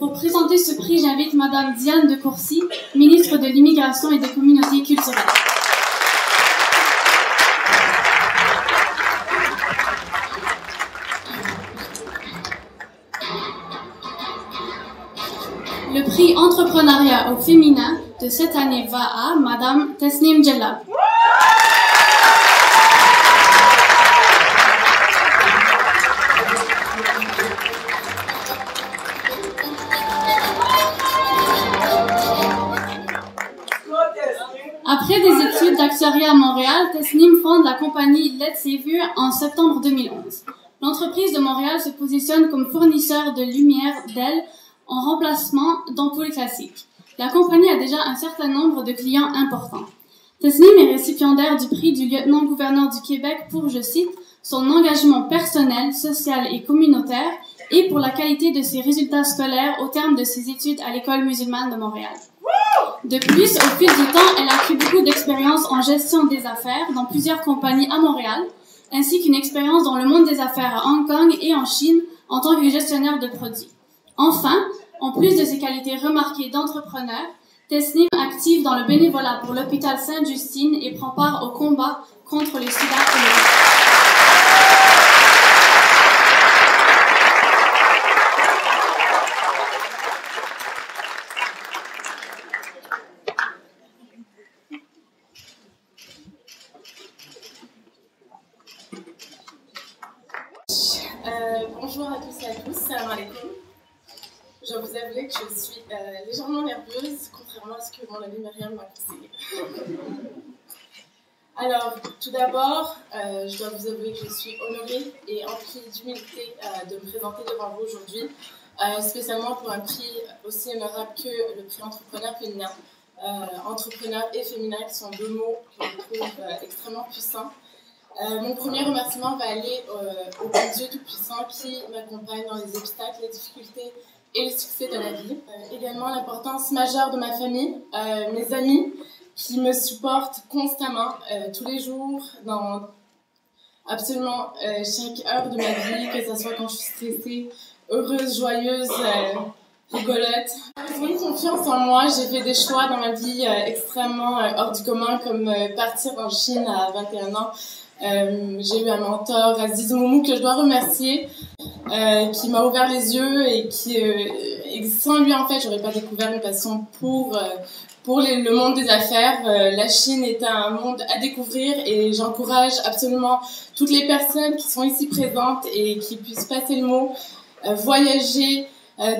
Pour présenter ce prix, j'invite Madame Diane de Courcy, ministre de l'Immigration et des Communautés culturelles. Le prix entrepreneuriat au féminin de cette année va à Madame Tesnim Djellab. Après des études d'actuariat à Montréal, Tesnim fonde la compagnie Let's Savior en septembre 2011. L'entreprise de Montréal se positionne comme fournisseur de lumière d'ailes en remplacement d'ampoules classiques. La compagnie a déjà un certain nombre de clients importants. Tesnim est récipiendaire du prix du lieutenant-gouverneur du Québec pour, je cite, son engagement personnel, social et communautaire et pour la qualité de ses résultats scolaires au terme de ses études à l'École musulmane de Montréal. De plus, au fil du temps, elle a acquis beaucoup d'expérience en gestion des affaires dans plusieurs compagnies à Montréal, ainsi qu'une expérience dans le monde des affaires à Hong Kong et en Chine en tant que gestionnaire de produits. Enfin, en plus de ses qualités remarquées d'entrepreneur, Tesnim active dans le bénévolat pour l'hôpital Sainte-Justine et prend part au combat contre le sida et le cancer. Bonjour à tous et à tous, salam alaikum. Je dois vous avouer que je suis légèrement nerveuse, contrairement à ce que mon amie Myriam m'a conseillé. Alors, tout d'abord, je dois vous avouer que je suis honorée et emplie d'humilité de me présenter devant vous aujourd'hui, spécialement pour un prix aussi honorable que le prix entrepreneur féminin. Entrepreneur et féminin, qui sont deux mots que je trouve extrêmement puissants. Mon premier remerciement va aller au bon Dieu Tout-Puissant qui m'accompagne dans les obstacles, les difficultés et le succès de la vie. Également l'importance majeure de ma famille, mes amis qui me supportent constamment, tous les jours, absolument chaque heure de ma vie, que ce soit quand je suis stressée, heureuse, joyeuse, rigolote. J'ai eu confiance en moi, j'ai fait des choix dans ma vie extrêmement hors du commun, comme partir en Chine à 21 ans. J'ai eu un mentor, Aziz Moumou, que je dois remercier, qui m'a ouvert les yeux et qui, sans lui, en fait, j'aurais pas découvert une passion pour le monde des affaires. La Chine est un monde à découvrir et j'encourage absolument toutes les personnes qui sont ici présentes et qui puissent passer le mot, voyager,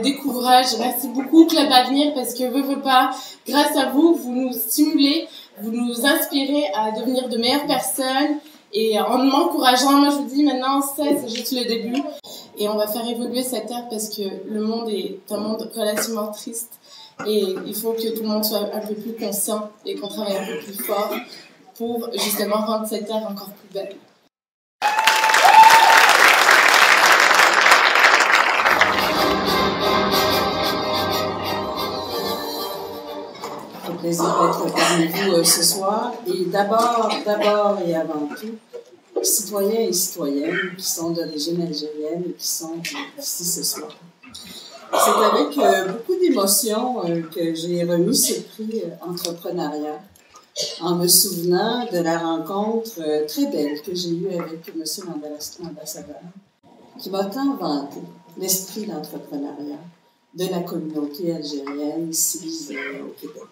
découvrage. Merci beaucoup Club Avenir parce que veut pas, grâce à vous, vous nous stimulez, vous nous inspirez à devenir de meilleures personnes. Et en m'encourageant, moi je vous dis maintenant, ça c'est juste le début. Et on va faire évoluer cette ère parce que le monde est un monde relativement triste. Et il faut que tout le monde soit un peu plus conscient et qu'on travaille un peu plus fort pour justement rendre cette ère encore plus belle. C'est un plaisir d'être parmi vous ce soir. Et d'abord et avant tout, citoyens et citoyennes qui sont d'origine algérienne et qui sont ici ce soir. C'est avec beaucoup d'émotion que j'ai remis ce prix entrepreneuriat en me souvenant de la rencontre très belle que j'ai eue avec M. l'ambassadeur qui m'a tant vanté l'esprit d'entrepreneuriat de la communauté algérienne ici au Québec.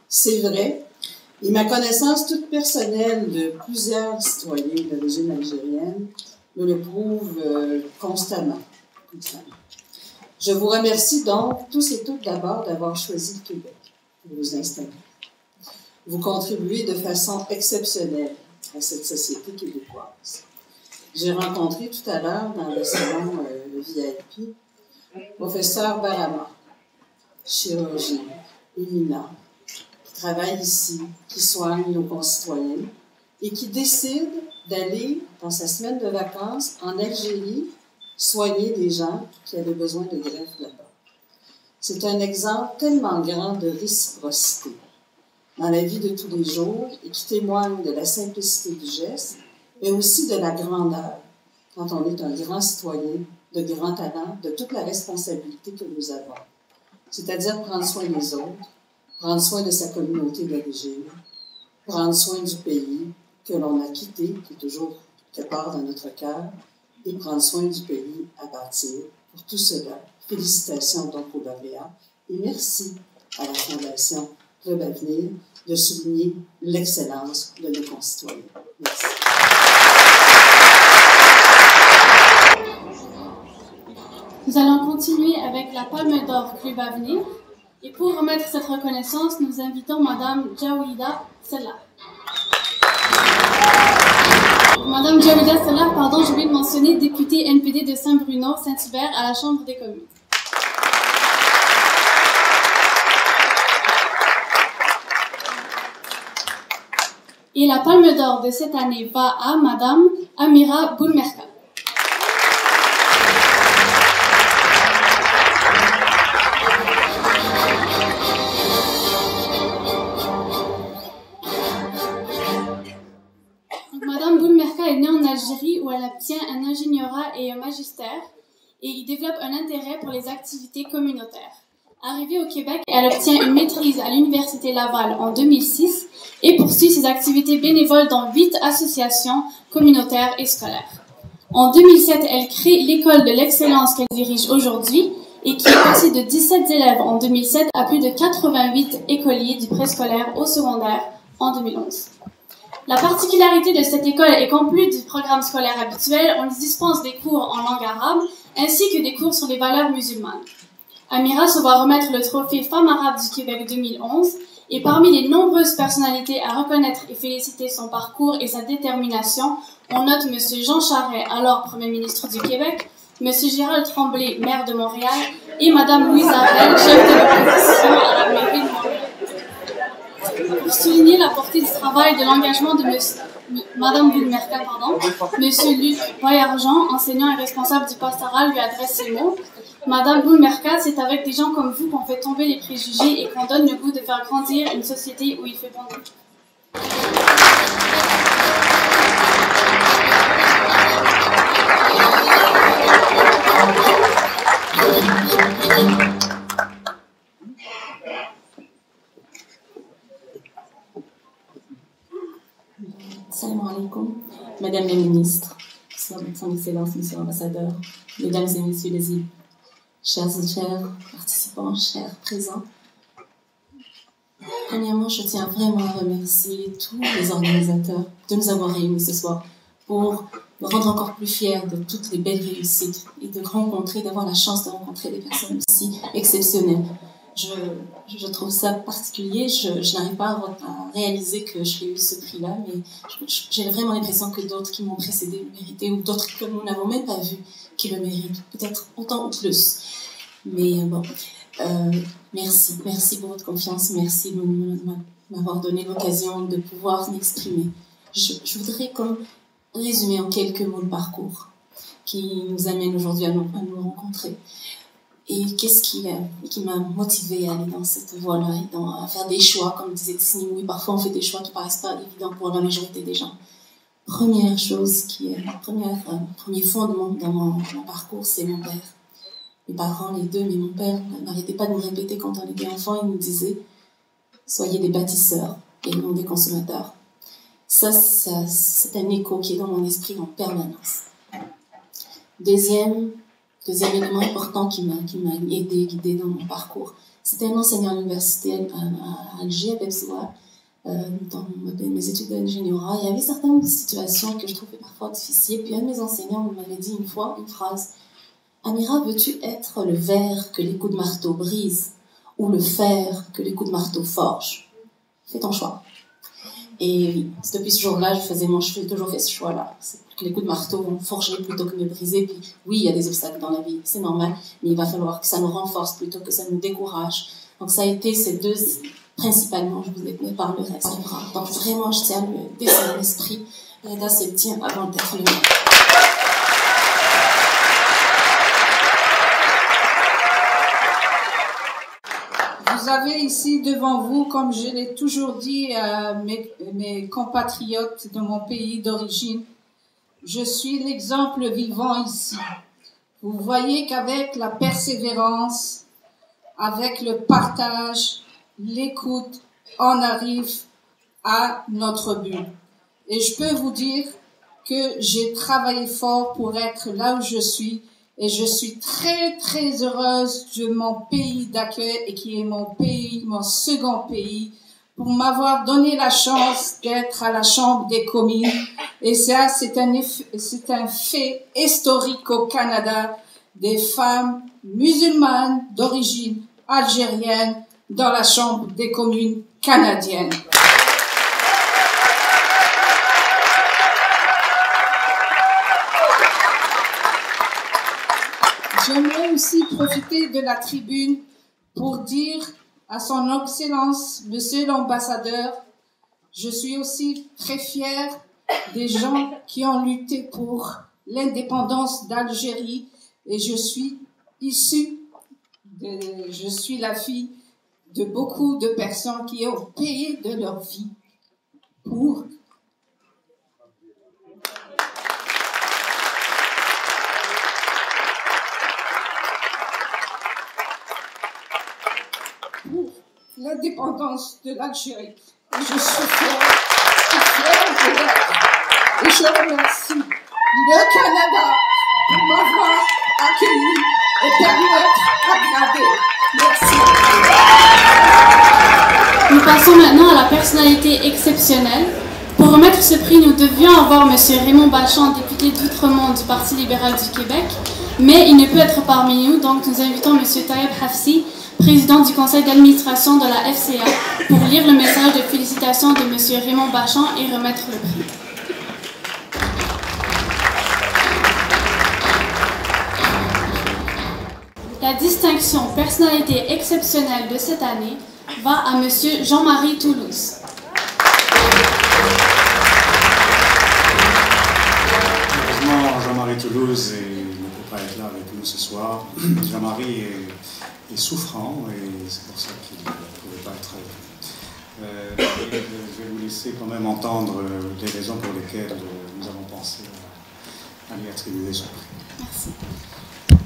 C'est vrai, et ma connaissance toute personnelle de plusieurs citoyens d'origine algérienne me le prouve constamment. Je vous remercie donc tous et toutes d'abord d'avoir choisi le Québec pour vous installer. Vous contribuez de façon exceptionnelle à cette société québécoise. J'ai rencontré tout à l'heure dans le salon VIP professeur Barama, chirurgien, éminent, qui travaille ici, qui soigne nos concitoyens et qui décide d'aller, dans sa semaine de vacances, en Algérie, soigner des gens qui avaient besoin de greffe là-bas. C'est un exemple tellement grand de réciprocité dans la vie de tous les jours et qui témoigne de la simplicité du geste, mais aussi de la grandeur quand on est un grand citoyen, de grand talent, de toute la responsabilité que nous avons. C'est-à-dire prendre soin des autres, prendre soin de sa communauté d'origine, prendre soin du pays que l'on a quitté, qui est toujours quelque part dans notre cœur, et prendre soin du pays à bâtir. Pour tout cela, félicitations donc aux lauréats et merci à la Fondation Club Avenir de souligner l'excellence de nos concitoyens. Merci. Nous allons continuer avec la Palme d'Or Club Avenir. Et pour remettre cette reconnaissance, nous invitons Madame Jawida Salah. Madame Jawida Salah, j'ai oublié de mentionner, députée NPD de Saint-Bruno, Saint-Hubert à la Chambre des communes. Et la Palme d'Or de cette année va à Madame Amira Boulmerka. Madame Boulmerka est née en Algérie où elle obtient un ingénierat et un magistère et y développe un intérêt pour les activités communautaires. Arrivée au Québec, elle obtient une maîtrise à l'Université Laval en 2006 et poursuit ses activités bénévoles dans 8 associations communautaires et scolaires. En 2007, elle crée l'école de l'excellence qu'elle dirige aujourd'hui et qui est passée de 17 élèves en 2007 à plus de 88 écoliers du préscolaire au secondaire en 2011. La particularité de cette école est qu'en plus du programme scolaire habituel, on y dispense des cours en langue arabe ainsi que des cours sur les valeurs musulmanes. Amira se voit remettre le trophée Femme arabe du Québec 2011 et parmi les nombreuses personnalités à reconnaître et féliciter son parcours et sa détermination, on note M. Jean Charest, alors Premier ministre du Québec, M. Gérald Tremblay, maire de Montréal, et Mme Louise Arel, chef de l'opposition à la mairie de Montréal. Pour souligner la portée du travail et de l'engagement de Mme Boulmerka, M. Luc Boyargent, enseignant et responsable du pastoral, lui adresse ces mots. Madame Boulmerka, c'est avec des gens comme vous qu'on fait tomber les préjugés et qu'on donne le goût de faire grandir une société où il fait bon vivre. Salam alaikum, Madame la Ministre, Son Excellence, Monsieur l'Ambassadeur, Mesdames et Messieurs les îles, chers participants, chers présents. Premièrement, je tiens vraiment à remercier tous les organisateurs de nous avoir réunis ce soir pour me rendre encore plus fiers de toutes les belles réussites et d'avoir la chance de rencontrer des personnes aussi exceptionnelles. Je trouve ça particulier, je n'arrive pas à réaliser que j'ai eu ce prix-là, mais j'ai vraiment l'impression que d'autres qui m'ont précédé le méritaient, ou d'autres que nous n'avons même pas vu qui le méritent, peut-être autant ou plus. Mais bon, merci pour votre confiance, merci de m'avoir donné l'occasion de pouvoir m'exprimer. Je voudrais comme résumer en quelques mots le parcours qui nous amène aujourd'hui à nous rencontrer. Et qu'est-ce qui m'a motivée à aller dans cette voie-là et à faire des choix, comme disait Tsini, oui, parfois on fait des choix qui ne paraissent pas évidents pour la majorité des gens. Première chose premier fondement dans mon parcours, c'est mon père. Mes parents, les deux, mais mon père n'arrêtait pas de nous répéter quand on était enfant, il nous disait « Soyez des bâtisseurs et non des consommateurs ». Ça, c'est un écho qui est dans mon esprit en permanence. Deuxième élément important qui m'a guidé dans mon parcours, c'était un enseignant à l'université à Alger, à Bebzoua, dans mes études d'ingénierie. Il y avait certaines situations que je trouvais parfois difficiles. Puis un de mes enseignants m'avait dit une fois une phrase: Amira, veux-tu être le verre que les coups de marteau brisent ou le fer que les coups de marteau forgent? Fais ton choix. Et oui, depuis ce jour-là, j'ai toujours fait ce choix-là. Que les coups de marteau vont forger plutôt que me briser. Puis oui, il y a des obstacles dans la vie, c'est normal, mais il va falloir que ça nous renforce plutôt que ça nous décourage. Donc ça a été ces deux, principalement, je vous ai donné par le reste. Donc vraiment, je tiens à le dessin l'esprit. Là, c'est le tien avant d'être le mien. Vous avez ici devant vous, comme je l'ai toujours dit à mes compatriotes de mon pays d'origine, je suis l'exemple vivant ici. Vous voyez qu'avec la persévérance, avec le partage, l'écoute, on arrive à notre but. Et je peux vous dire que j'ai travaillé fort pour être là où je suis. Et je suis très, très heureuse de mon pays d'accueil et qui est mon pays, mon second pays, pour m'avoir donné la chance d'être à la Chambre des communes. Et ça, c'est un fait historique au Canada, des femmes musulmanes d'origine algérienne dans la Chambre des communes canadienne. J'aimerais aussi profiter de la tribune pour dire à son Excellence, Monsieur l'Ambassadeur, je suis aussi très fière des gens qui ont lutté pour l'indépendance d'Algérie et je suis la fille de beaucoup de personnes qui ont payé de leur vie pour l'indépendance de l'Algérie. Et je suis fière de l'être. Et je remercie le Canada pour m'avoir accueilli et permettre à graver. Merci. Nous passons maintenant à la personnalité exceptionnelle. Pour remettre ce prix, nous devions avoir M. Raymond Bachand, député d'Outremont du Parti libéral du Québec, mais il ne peut être parmi nous, donc nous invitons M. Taïeb Hafsi, président du conseil d'administration de la FCA, pour lire le message de félicitations de M. Raymond Bachand et remettre le prix. La distinction personnalité exceptionnelle de cette année va à M. Jean-Marie Toulouse. Heureusement, Jean-Marie Toulouse ne peut pas être là avec nous ce soir. Jean-Marie est souffrant et c'est pour ça qu'il ne pouvait pas être avec nous. Je vais vous laisser quand même entendre les raisons pour lesquelles nous avons pensé à lui attribuer ce prix. Merci.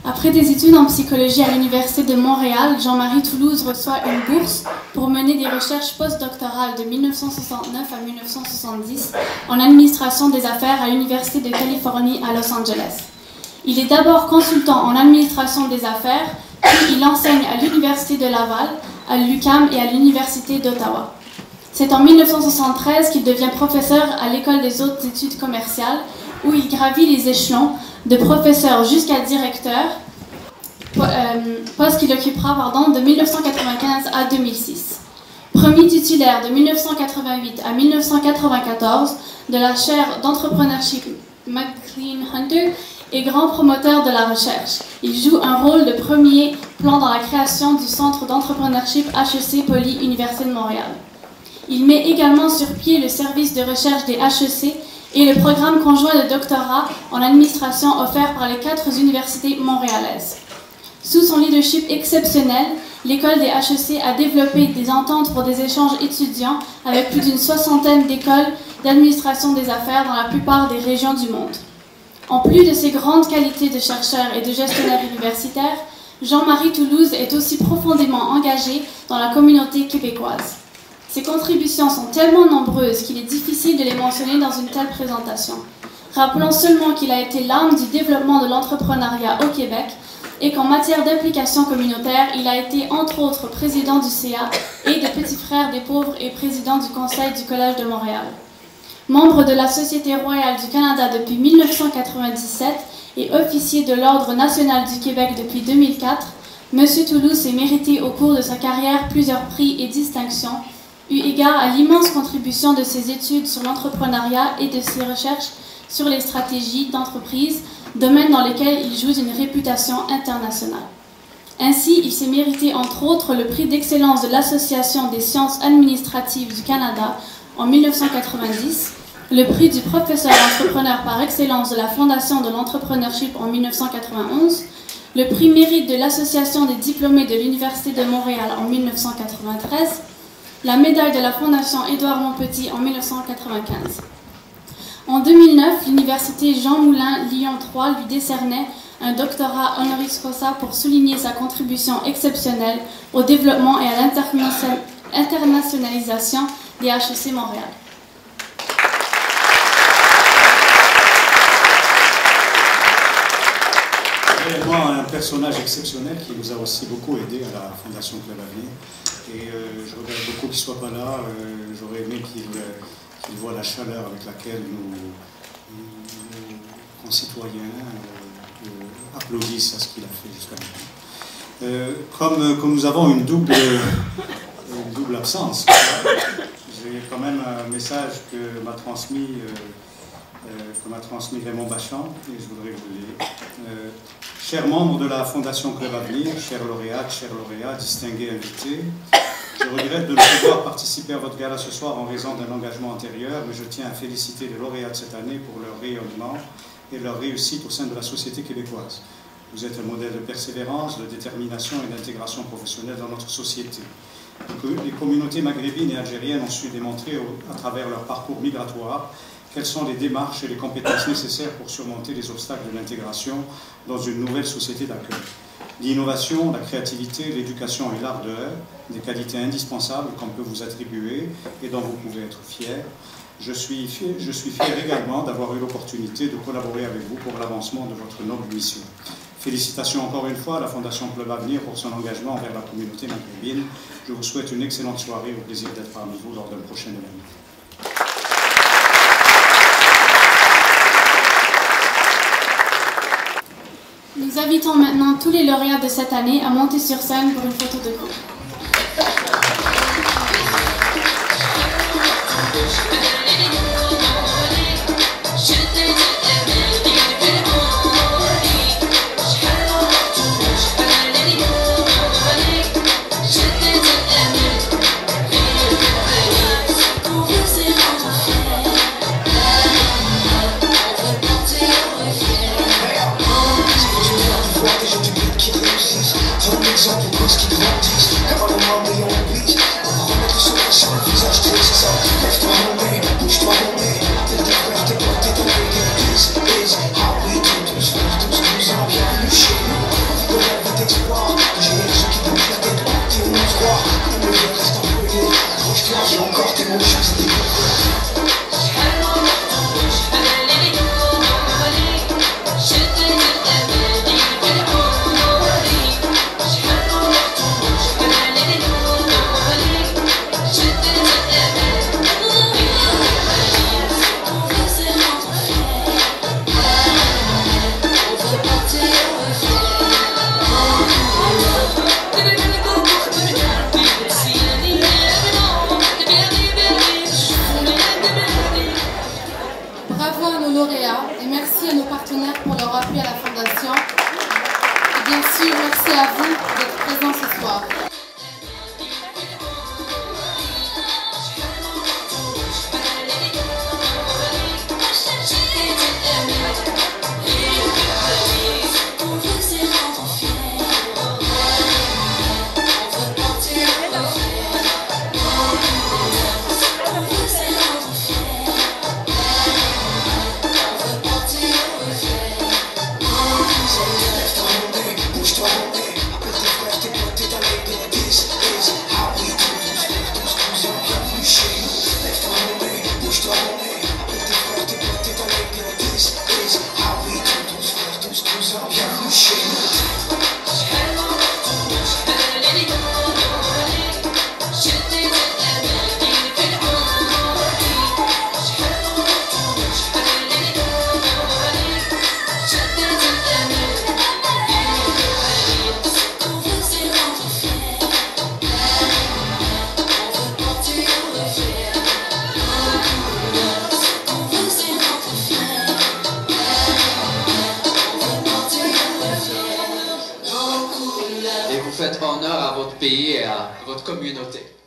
Après des études en psychologie à l'Université de Montréal, Jean-Marie Toulouse reçoit une bourse pour mener des recherches postdoctorales de 1969 à 1970 en administration des affaires à l'Université de Californie à Los Angeles. Il est d'abord consultant en administration des affaires, puis il enseigne à l'Université de Laval, à l'UQAM et à l'Université d'Ottawa. C'est en 1973 qu'il devient professeur à l'École des hautes études commerciales, où il gravit les échelons de professeur jusqu'à directeur, poste qu'il occupera de 1995 à 2006. Premier titulaire de 1988 à 1994 de la chaire d'entrepreneurship McLean-Hunter et grand promoteur de la recherche. Il joue un rôle de premier plan dans la création du centre d'entrepreneurship HEC Poly Université de Montréal. Il met également sur pied le service de recherche des HEC et le programme conjoint de doctorat en administration offert par les 4 universités montréalaises. Sous son leadership exceptionnel, l'école des HEC a développé des ententes pour des échanges étudiants avec plus d'une 60aine d'écoles d'administration des affaires dans la plupart des régions du monde. En plus de ses grandes qualités de chercheur et de gestionnaire universitaire, Jean-Marie Toulouse est aussi profondément engagé dans la communauté québécoise. Ses contributions sont tellement nombreuses qu'il est difficile de les mentionner dans une telle présentation. Rappelons seulement qu'il a été l'âme du développement de l'entrepreneuriat au Québec et qu'en matière d'implication communautaire, il a été entre autres président du CA et de Petits Frères des Pauvres et président du Conseil du Collège de Montréal. Membre de la Société royale du Canada depuis 1997 et officier de l'Ordre national du Québec depuis 2004, M. Toulouse s'est mérité au cours de sa carrière plusieurs prix et distinctions, eu égard à l'immense contribution de ses études sur l'entrepreneuriat et de ses recherches sur les stratégies d'entreprise, domaines dans lesquels il joue une réputation internationale. Ainsi, il s'est mérité entre autres le prix d'excellence de l'Association des sciences administratives du Canada en 1990, le prix du professeur entrepreneur par excellence de la Fondation de l'entrepreneurship en 1991, le prix mérite de l'Association des diplômés de l'Université de Montréal en 1993, la médaille de la Fondation Édouard Montpetit en 1995. En 2009, l'Université Jean Moulin Lyon 3 lui décernait un doctorat honoris causa pour souligner sa contribution exceptionnelle au développement et à l'internationalisation des HEC Montréal. Réellement un personnage exceptionnel qui nous a aussi beaucoup aidé à la Fondation Club Avenir. Et je regrette beaucoup qu'il ne soit pas là. J'aurais aimé qu'il voit la chaleur avec laquelle nos concitoyens applaudissent à ce qu'il a fait jusqu'à maintenant. Comme nous avons une double absence, j'ai quand même un message que m'a transmis Raymond Bachand, et je voudrais vous le lire. Chers membres de la Fondation Club Avenir, chers lauréats, distingués invités, je regrette de ne pouvoir participer à votre gala ce soir en raison d'un engagement antérieur, mais je tiens à féliciter les lauréats de cette année pour leur rayonnement et leur réussite au sein de la société québécoise. Vous êtes un modèle de persévérance, de détermination et d'intégration professionnelle dans notre société. Les communautés maghrébines et algériennes ont su démontrer à travers leur parcours migratoire quelles sont les démarches et les compétences nécessaires pour surmonter les obstacles de l'intégration dans une nouvelle société d'accueil. L'innovation, la créativité, l'éducation et l'ardeur, des qualités indispensables qu'on peut vous attribuer et dont vous pouvez être fiers. Je suis fier également d'avoir eu l'opportunité de collaborer avec vous pour l'avancement de votre noble mission. Félicitations encore une fois à la Fondation Club Avenir pour son engagement envers la communauté maghrébine. Je vous souhaite une excellente soirée, au plaisir d'être parmi vous lors d'un prochain événement. Nous invitons maintenant tous les lauréats de cette année à monter sur scène pour une photo de groupe. Qui grandissent, car on demande et on oublie. On va remettre le sourire sur le visage, c'est ça. Lève-toi mon nez. aux lauréats et merci à nos partenaires pour leur appui à la Fondation. Et bien sûr, merci à vous d'être présents ce soir. Faites honneur à votre pays et à votre communauté.